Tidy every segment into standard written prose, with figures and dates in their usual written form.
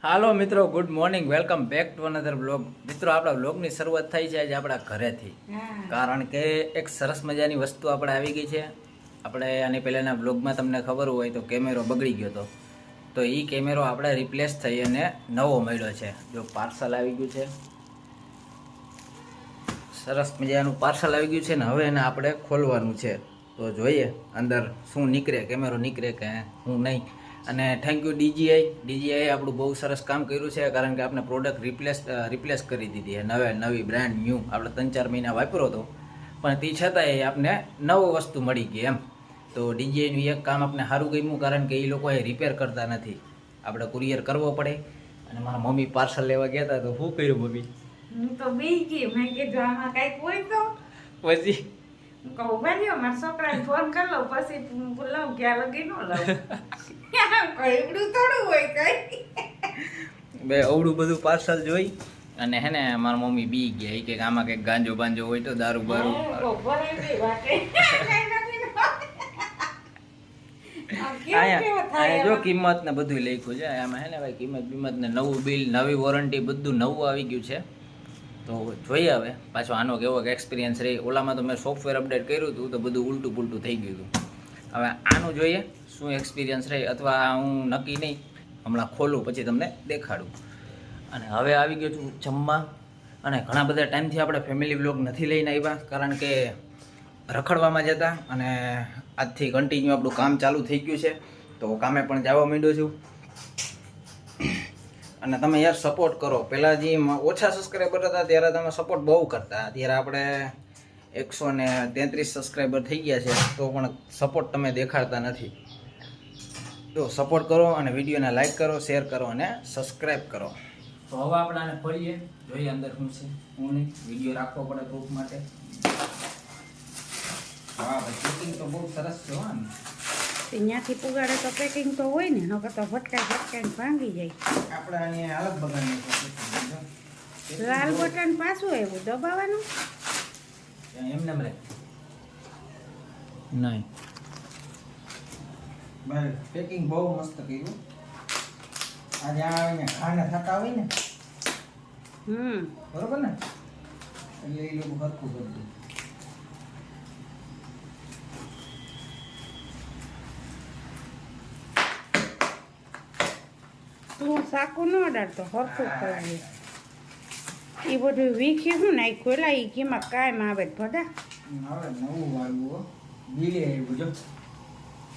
હાલો મિત્રો, good morning, welcome back to another blog. મિત્રો, આપણા બ્લોગની શરૂઆત થઈ છે આજે આપણા ઘરેથી, કારણ કે એક સરસ મજાની વસ્તુ આપણે આવી ગઈ છે. આપણે આની પહેલાંના બ્લોગમાં તમને ખબર હોય તો કેમેરો બગડી ગયો હતો, તો એ કેમેરો આપણે રિપ્લેસ થઈ અને નવો મળ્યો છે. જો પાર્સલ આવી ગયું છે, સરસ મજાનું પાર્સલ આવી ગયું છે ને હવે એને આપણે ખોલવાનું છે. તો જોઈએ અંદર શું નીકળે, કેમેરો નીકળે કે હું નહીં. અને થેન્ક યુ ડીજીઆઈ આપણું બહુ સરસ કામ કર્યું છે, કારણ કે આપણે પ્રોડક્ટ રિપ્લેસ કરી દીધી છે. નવી બ્રાન્ડ ન્યૂ આપણે 3-4 મહિના વાપર્યો હતો, પણ તે છતાંય આપણે નવો વસ્તુ મળી ગઈ એમ. તો ડીજીઆઈનું એક કામ આપણે સારું ગમ્યું, કારણ કે એ લોકો એ રિપેર કરતા નથી, આપણે કુરિયર કરવો પડે. અને મારા મમ્મી પાર્સલ લેવા ગયા હતા તો શું કર્યું મમ્મી? હું તો બી ગઈ, મેં કીધું આમાં કઈક હોય તો પછી કહું બન્યો મારા છોકરાને ફોન કરી લઉં, પછી લઉં ક્યાં લગી ન લઉં. કઈડું થોડું હોય કઈ બે અવડું બધું પાર્સલ જોઈ અને હે ને મારા મમ્મી બી ગયા કે આમાં કંઈક ગાંજો બાંજો હોય તો દારૂ બારૂ. જો કિંમત ને બધું લખ્યું છે આમાં, હે ને ભાઈ કિંમત બીમત ને નવું બિલ, નવી વોરંટી, બધું નવું આવી ગયું છે. તો જોઈએ હવે પાછો આનો કેવો એક્સપિરિયન્સ રહી. ઓલામાં તો મેં સોફ્ટવેર અપડેટ કર્યું હતું તો બધું ઉલટું પુલટું થઈ ગયું હતું. હવે આનું જોઈએ શું એક્સપિરિયન્સ રહી, અથવા હું નક્કી નહીં, હમણાં ખોલું પછી તમને દેખાડું. અને હવે આવી ગયો છું જમવા. અને ઘણા બધા ટાઈમથી આપણે ફેમિલી વ્લોગ નથી લઈને આવ્યા, કારણ કે રખડવામાં જતા, અને આજથી કન્ટિન્યુ આપણું કામ ચાલુ થઈ ગયું છે, તો કામે પણ જવા માંડ્યો છું. અને તમે યાર સપોર્ટ કરો. પહેલાં જે ઓછા સબસ્ક્રાઈબર હતા ત્યારે તમે સપોર્ટ બહુ કરતા, અત્યારે આપણે 133 સબસ્ક્રાઈબર થઈ ગયા છે તો પણ સપોર્ટ તમે દેખાડતા નથી. જો સપોર્ટ કરો અને વિડીયોને લાઈક કરો, શેર કરો અને સબસ્ક્રાઈબ કરો. તો હવે આપણે આને ખોલીએ, જોઈએ અંદર શું છે શું નહીં. વિડીયો રાખવો પડે પ્રૂફ માટે. હા ભાઈ, પેકિંગ તો બહુ સરસ છે. હો ત્યાંથી પુગાડે તો પેકિંગ તો હોય ને, નકર તો ભટકાઈને ભાંગી જાય. આપણે આની અલગ બગાડની લાલ બટન પાછું આવ્યું દબાવવાનું એમને રે નહીં ભાઈ. પેકિંગ બહુ મસ્ત કર્યું. આજે આવીને ખાને થતા હોય ને, બરોબર ને, એટલે એ લોકો હરખું કરી દે. તું સાકું ન અડાડતો હરખું કરવું. એ બધું વીખી શું નાખ્યું એલા, એ ઘીમાં કાયમ આવે ભડા. હવે નવું વાળવું હો, બિલે આવ્યું. જો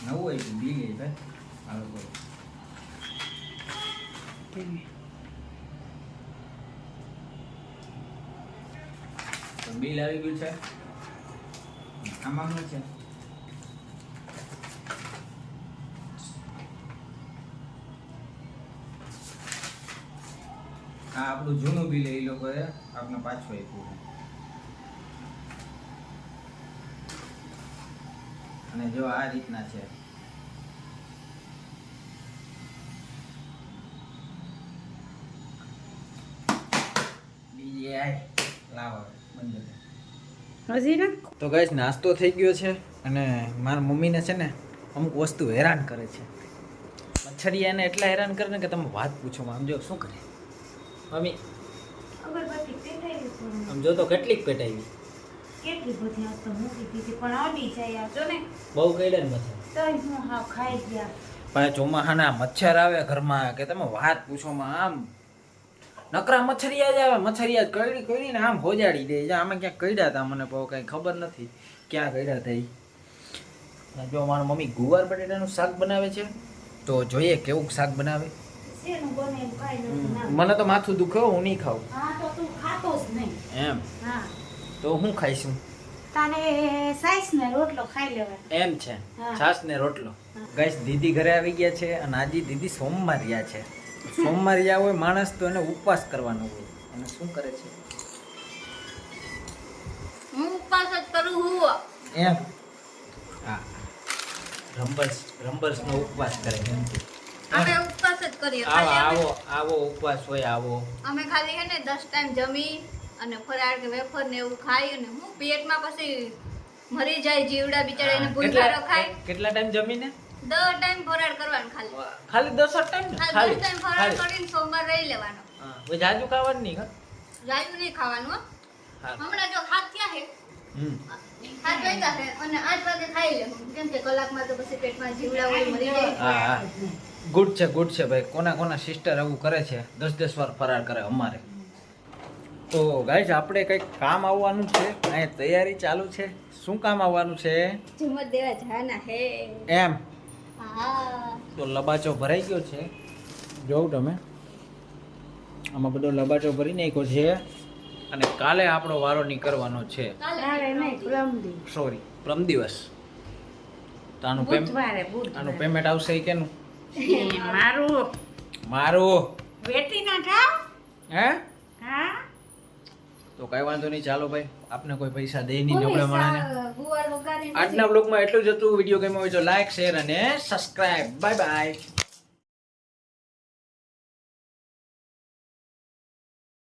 નવું આવ્યું બિલે ભાઈ. હાલો બોલો. તો બિલ આવી ગયું છે. આમાં શું છે? આ આપણું જૂનું બિલ એ લોકોએ આપણે પાછું આપ્યું. અને જો આ રીતના છે. તો ગાઈસ, નાસ્તો થઈ ગયો છે અને મારા મમ્મીને છે ને અમુક વસ્તુ હેરાન કરે છે. મચ્છરિયાને એટલા હેરાન કરે ને કે તમે વાત પૂછો. આમ જો શું કરે મમ્મી, આમ જો તો કેટલીક પેટાવી, કેટલી બધી આ તો મૂકી દીધી પણ અડી જાય આ જો ને, બહુ કઈડે ને મચ્છર. તો હું હાવ ખાઈ ગયા. ભાઈ ચોમાહાના મચ્છર આવે ઘરમાં કે તમે વાત પૂછોમાં. આમ નકરા મચ્છરિયા જ આવે. મચ્છરિયા કઈડી કઈડીને આમ હોજાડી દે. આમાં ક્યાંક કઈડ્યા હતા, મને બહુ કઈ ખબર નથી ક્યાં કઈડ્યા હતા. જો મારી મમ્મી ગુવાર બટેટાનું શાક બનાવે છે, તો જોઈએ કેવું શાક બનાવે. મને તો માથું દુખે, હું નહીં ખાઉં. હા તો તું ખાતો જ નહીં એમ? હા તો હું ખાઈશું? તારે સાઈસ ને રોટલો ખાઈ લેવાનો એમ છે? છાસ ને રોટલો. ગાઈસ, દીદી ઘરે આવી ગયા છે અને આજે દીદી સોમવારિયા છે. સોમવારિયા હોય માણસ તો એને ઉપવાસ કરવાનો હોય. અને શું કરે છે? હું ઉપવાસ જ કરું હું. એમ? હા, રંબર્સ નો ઉપવાસ કરે એમ કે. અમે ઉપવાસ જ કરીએ. આવો ઉપવાસ હોય આવો. અમે ખાલી હે ને 10 ટાઈમ જમી અને ફરાળ કે વેફર ને એવું ખાઈ અને હું પેટમાં પછી મરી જાય જીવડા બિચારા એને ભૂલકા રખાય. કેટલા ટાઈમ જમીને? 10 ટાઈમ ફરાળ કરવાનું ખાલી ખાલી 10 ટાઈમ ને ખાલી 10 ટાઈમ ફરાળ ખાલી કરીને સોમવાર રહી લેવાનો હા હવે જાજુ ખાવાનું નહીં હા જાયું નહીં ખાવાનું હો. હા હમણાં જો હાથ થયા છે હમ 7 વાગ્યા છે અને 8 વાગે ખાઈ લેવું કેમ કે કલાકમાં તો પછી પેટમાં જીવડા હોય મરી જાય હા હા ગુડ છે ભાઈ કોના સિસ્ટર આવું કરે છે 10 વાર ફરાર કરે અમારે તો ગાઈસ આપણે કંઈક કામ આવવાનું છે અહીંયા તૈયારી ચાલુ છે શું કામ આવવાનું છે ઝુમર દેવા જાના હે એમ હા તો લબાચો ભરાઈ ગયો છે જોઉં તમે આમાં બધો લબાચો ભરી નાખ્યો છે અને કાલે આપણો વારો નીકળવાનો છે કાલે નહીં પ્રમદી સોરી પ્રમ દિવસ તો આનું બુધવારે આનું પેમેન્ટ આવશે ઈ કેનું મારું મારું વેટી ના થાવ હે હા તો કઈ વાંધો નહીં ચાલો ભાઈ આપને કોઈ પૈસા દે નહીં નબળા માણાને ગુવાર વગાડીને આજના બ્લોગમાં એટલું જ હતું વિડીયો ગમ્યો હોય તો લાઈક શેર અને સબસ્ક્રાઇબ બાય બાય